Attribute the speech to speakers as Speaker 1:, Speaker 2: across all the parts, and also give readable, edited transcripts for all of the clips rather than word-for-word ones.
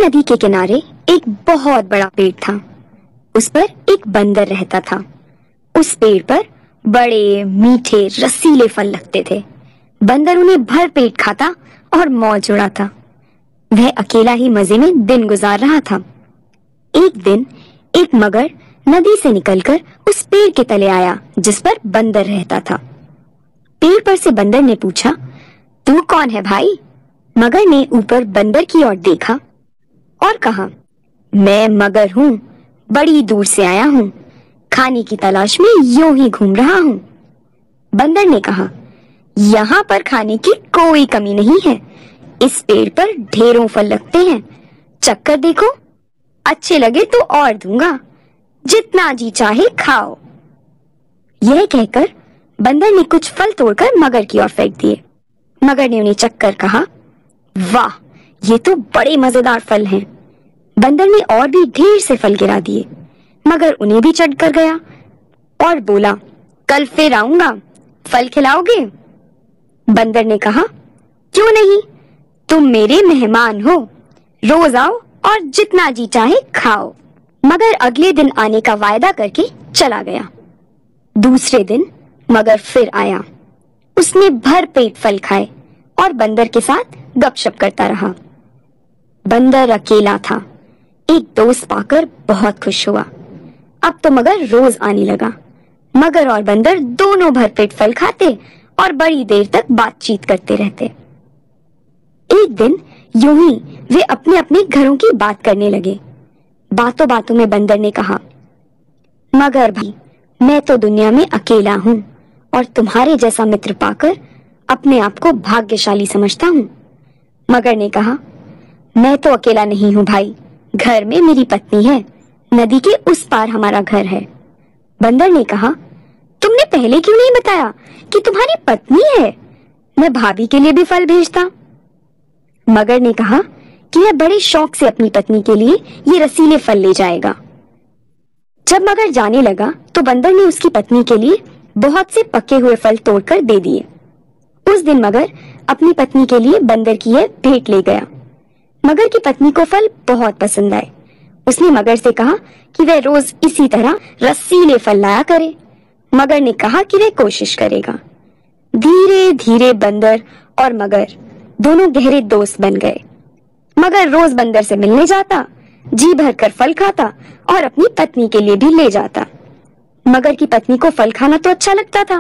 Speaker 1: नदी के किनारे एक बहुत बड़ा पेड़ था। उस पर एक बंदर रहता था। उस पेड़ पर बड़े मीठे रसीले फल लगते थे। बंदर उन्हें भर पेट खाता और मौज उड़ाता। वह अकेला ही मजे में दिन गुजार रहा था। एक दिन एक मगर नदी से निकलकर उस पेड़ के तले आया जिस पर बंदर रहता था। पेड़ पर से बंदर ने पूछा, तू कौन है भाई? मगर ने ऊपर बंदर की ओर देखा और कहा, मैं मगर हूँ, बड़ी दूर से आया हूँ, खाने की तलाश में यूं ही घूम रहा हूँ। बंदर ने कहा, यहाँ पर खाने की कोई कमी नहीं है। इस पेड़ पर ढेरों फल लगते हैं, चक्कर देखो, अच्छे लगे तो और दूंगा, जितना जी चाहे खाओ। यह कहकर बंदर ने कुछ फल तोड़कर मगर की ओर फेंक दिए। मगर ने उन्हें चखकर कहा, वाह, ये तो बड़े मजेदार फल हैं। बंदर ने और भी ढेर से फल गिरा दिए। मगर उन्हें भी चढ़ कर गया और बोला, कल फिर आऊंगा, फल खिलाओगे? बंदर ने कहा, क्यों नहीं, तुम मेरे मेहमान हो, रोज आओ और जितना जी चाहे खाओ। मगर अगले दिन आने का वायदा करके चला गया। दूसरे दिन मगर फिर आया। उसने भर पेट फल खाए और बंदर के साथ गपशप करता रहा। बंदर अकेला था। एक दोस्त पाकर बहुत खुश हुआ। अब तो मगर रोज आने लगा। मगर और बंदर दोनों भरपेट फल खाते और बड़ी देर तक बातचीत करते रहते। एक दिन यूं ही वे अपने अपने घरों की बात करने लगे। बातों बातों में बंदर ने कहा, मगर भाई, मैं तो दुनिया में अकेला हूँ और तुम्हारे जैसा मित्र पाकर अपने आप को भाग्यशाली समझता हूँ। मगर ने कहा, मैं तो अकेला नहीं हूँ भाई, घर में मेरी पत्नी है, नदी के उस पार हमारा घर है। बंदर ने कहा, तुमने पहले क्यों नहीं बताया कि तुम्हारी पत्नी है? मैं भाभी के लिए भी फल भेजता। मगर ने कहा कि वह बड़े शौक से अपनी पत्नी के लिए ये रसीले फल ले जाएगा। जब मगर जाने लगा तो बंदर ने उसकी पत्नी के लिए बहुत से पके हुए फल तोड़कर दे दिए। उस दिन मगर अपनी पत्नी के लिए बंदर की यह भेंट ले गया। मगर की पत्नी को फल बहुत पसंद आए। उसने मगर से कहा कि वह रोज इसी तरह रसीले फल लाया करे। मगर ने कहा कि वह कोशिश करेगा। धीरे धीरे बंदर और मगर दोनों गहरे दोस्त बन गए। मगर रोज बंदर से मिलने जाता, जी भरकर फल खाता और अपनी पत्नी के लिए भी ले जाता। मगर की पत्नी को फल खाना तो अच्छा लगता था,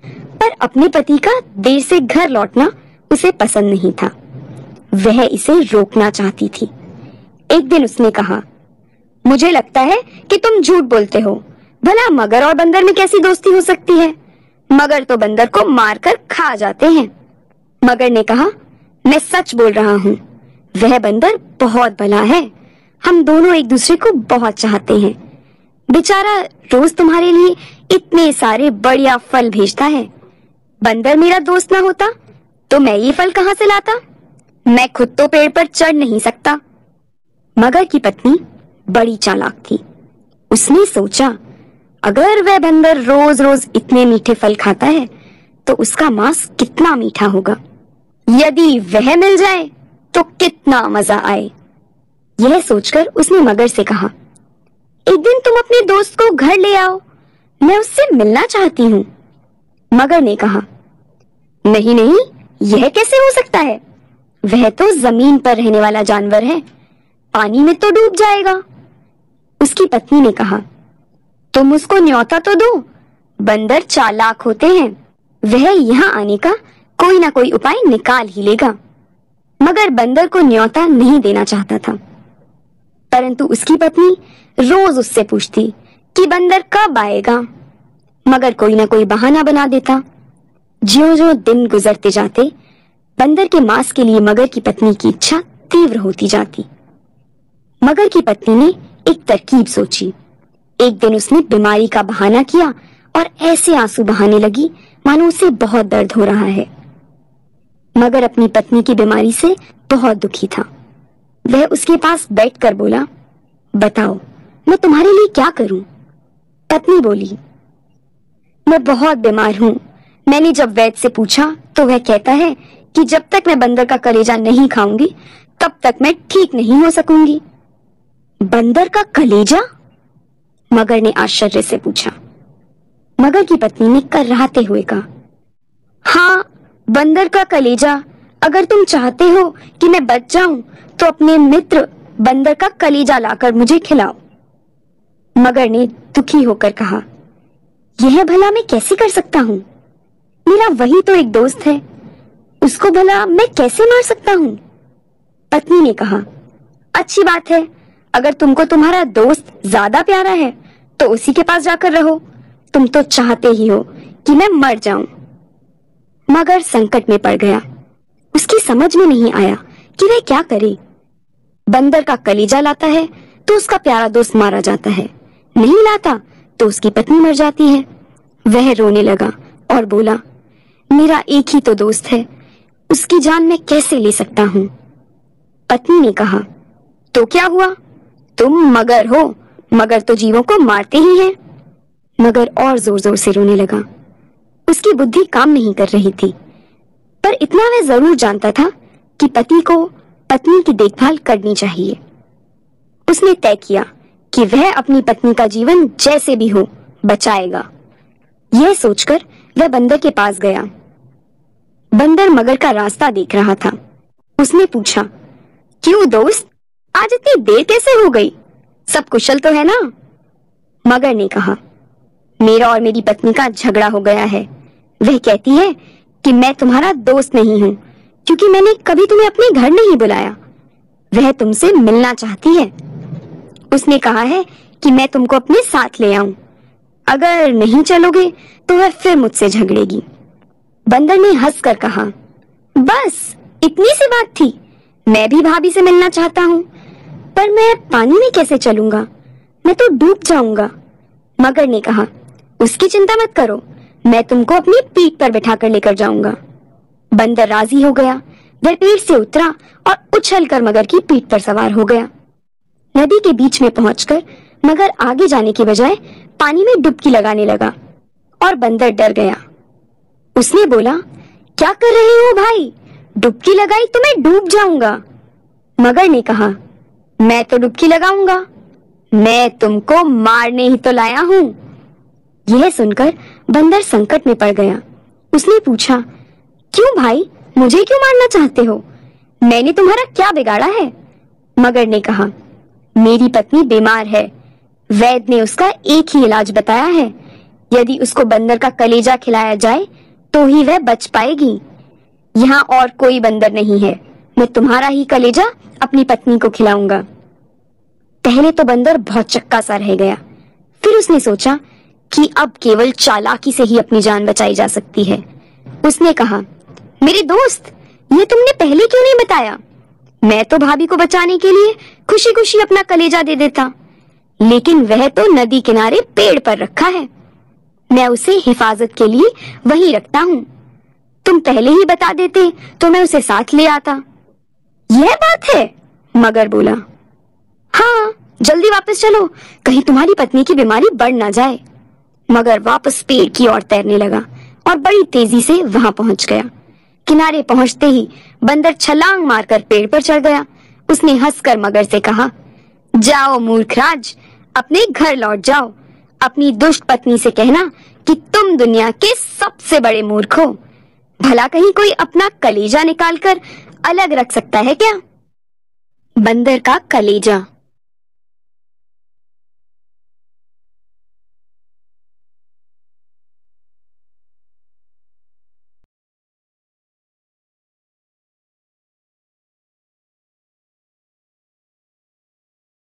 Speaker 1: पर अपने पति का देर से घर लौटना उसे पसंद नहीं था। वह इसे रोकना चाहती थी। एक दिन उसने कहा, मुझे लगता है कि तुम झूठ बोलते हो। भला मगर और बंदर में कैसी दोस्ती हो सकती है? मगर तो बंदर को मारकर खा जाते हैं। मगर ने कहा, मैं सच बोल रहा हूँ। वह बंदर बहुत भला है। हम दोनों एक दूसरे को बहुत चाहते हैं। बेचारा रोज तुम्हारे लिए इतने सारे बढ़िया फल भेजता है। बंदर मेरा दोस्त ना होता तो मैं ये फल कहाँ से लाता? मैं खुद तो पेड़ पर चढ़ नहीं सकता। मगर की पत्नी बड़ी चालाक थी। उसने सोचा, अगर वह बंदर रोज रोज इतने मीठे फल खाता है तो उसका मांस कितना मीठा होगा। यदि वह मिल जाए तो कितना मजा आए। यह सोचकर उसने मगर से कहा, एक दिन तुम अपने दोस्त को घर ले आओ, मैं उससे मिलना चाहती हूँ। मगर ने कहा, नहीं नहीं, यह कैसे हो सकता है? वह तो जमीन पर रहने वाला जानवर है, पानी में तो डूब जाएगा। उसकी पत्नी ने कहा, तुम उसको न्योता तो दो। बंदर चालाक होते हैं, वह यहाँ आने का कोई ना कोई उपाय निकाल ही लेगा। मगर बंदर को न्योता नहीं देना चाहता था, परंतु उसकी पत्नी रोज उससे पूछती कि बंदर कब आएगा। मगर कोई ना कोई बहाना बना देता। ज्यों-ज्यों दिन गुजरते जाते, बंदर के मांस के लिए मगर की पत्नी की इच्छा तीव्र होती जाती। मगर की पत्नी ने एक तरकीब सोची। एक दिन उसने बीमारी का बहाना किया और ऐसे आंसू बहाने लगी मानो उसे बहुत दर्द हो रहा है। मगर अपनी पत्नी की बीमारी से बहुत दुखी था। वह उसके पास बैठकर बोला, बताओ मैं तुम्हारे लिए क्या करूं? पत्नी बोली, मैं बहुत बीमार हूं। मैंने जब वैद्य से पूछा तो वह कहता है कि जब तक मैं बंदर का कलेजा नहीं खाऊंगी तब तक मैं ठीक नहीं हो सकूंगी। बंदर का कलेजा? मगर ने आश्चर्य से पूछा। मगर की पत्नी ने कर्राते हुए कहा, हाँ, बंदर का कलेजा। अगर तुम चाहते हो कि मैं बच जाऊं तो अपने मित्र बंदर का कलेजा लाकर मुझे खिलाओ। मगर ने दुखी होकर कहा, यह भला मैं कैसे कर सकता हूँ? मेरा वही तो एक दोस्त है, उसको भला मैं कैसे मार सकता हूँ? पत्नी ने कहा, अच्छी बात है, अगर तुमको तुम्हारा दोस्त ज्यादा प्यारा है तो उसी के पास जाकर रहो। तुम तो चाहते ही हो कि मैं मर जाऊं। मगर संकट में पड़ गया। उसकी समझ में नहीं आया कि वह क्या करे। बंदर का कलेजा लाता है तो उसका प्यारा दोस्त मारा जाता है, नहीं लाता तो उसकी पत्नी मर जाती है। वह रोने लगा और बोला, मेरा एक ही तो दोस्त है, उसकी जान मैं कैसे ले सकता हूँ? पत्नी ने कहा, तो क्या हुआ, तुम मगर हो, मगर तो जीवों को मारते ही हैं। मगर और जोर जोर से रोने लगा। उसकी बुद्धि काम नहीं कर रही थी, पर इतना वह जरूर जानता था कि पति को पत्नी की देखभाल करनी चाहिए। उसने तय किया कि वह अपनी पत्नी का जीवन जैसे भी हो बचाएगा। यह सोचकर वह बंदर के पास गया। बंदर मगर का रास्ता देख रहा था। उसने पूछा, क्यों दोस्त, आज इतनी देर कैसे हो गई? सब कुशल तो है ना? मगर ने कहा, मेरा और मेरी पत्नी का झगड़ा हो गया है। वह कहती है कि मैं तुम्हारा दोस्त नहीं हूँ क्योंकि मैंने कभी तुम्हें अपने घर नहीं बुलाया। वह तुमसे मिलना चाहती है। उसने कहा है कि मैं तुमको अपने साथ ले आऊं। अगर नहीं चलोगे तो वह फिर मुझसे झगड़ेगी। बंदर ने हंसकर कहा, बस इतनी सी बात थी। मैं भी भाभी से मिलना चाहता हूँ, पर मैं पानी में कैसे चलूंगा? मैं तो डूब जाऊंगा। मगर ने कहा, उसकी चिंता मत करो, मैं तुमको अपनी पीठ पर बिठाकर लेकर जाऊंगा। बंदर राजी हो गया। वह पेड़ से उतरा और उछलकर मगर की पीठ पर सवार हो गया। नदी के बीच में पहुंचकर मगर आगे जाने के बजाय पानी में डुबकी लगाने लगा और बंदर डर गया। उसने बोला, क्या कर रहे हो भाई? डुबकी लगाई तो मैं डूब जाऊंगा। मगर ने कहा, मैं तो डुबकी लगाऊंगा, मैं तुमको मारने ही तो लाया हूँ। यह सुनकर बंदर संकट में पड़ गया। उसने पूछा, क्यों भाई, मुझे क्यों मारना चाहते हो? मैंने तुम्हारा क्या बिगाड़ा है? मगर ने कहा, मेरी पत्नी बीमार है। वैद्य ने उसका एक ही इलाज बताया है, यदि उसको बंदर का कलेजा खिलाया जाए तो ही वह बच पाएगी। यहाँ और कोई बंदर नहीं है, मैं तुम्हारा ही कलेजा अपनी पत्नी को खिलाऊंगा। पहले तो बंदर बहुत चक्का सा रह गया। फिर उसने सोचा कि अब केवल चालाकी से ही अपनी जान बचाई जा सकती है। उसने कहा, मेरे दोस्त, ये तुमने पहले क्यों नहीं बताया? मैं तो भाभी को बचाने के लिए खुशी खुशी अपना कलेजा दे देता, लेकिन वह तो नदी किनारे पेड़ पर रखा है। मैं उसे हिफाजत के लिए वहीं रखता हूँ। तुम पहले ही बता देते तो मैं उसे साथ ले आता। यह बात है? मगर बोला, हाँ, जल्दी वापस चलो, कहीं तुम्हारी पत्नी की बीमारी बढ़ ना जाए। मगर वापस पेड़ की ओर तैरने लगा और बड़ी तेजी से वहां पहुंच गया। किनारे पहुंचते ही बंदर छलांग मारकर पेड़ पर चढ़ गया। उसने हंसकर मगर से कहा, जाओ मूर्खराज, अपने घर लौट जाओ। अपनी दुष्ट पत्नी से कहना कि तुम दुनिया के सबसे बड़े मूर्ख हो। भला कहीं कोई अपना कलेजा निकालकर अलग रख सकता है क्या? बंदर का कलेजा।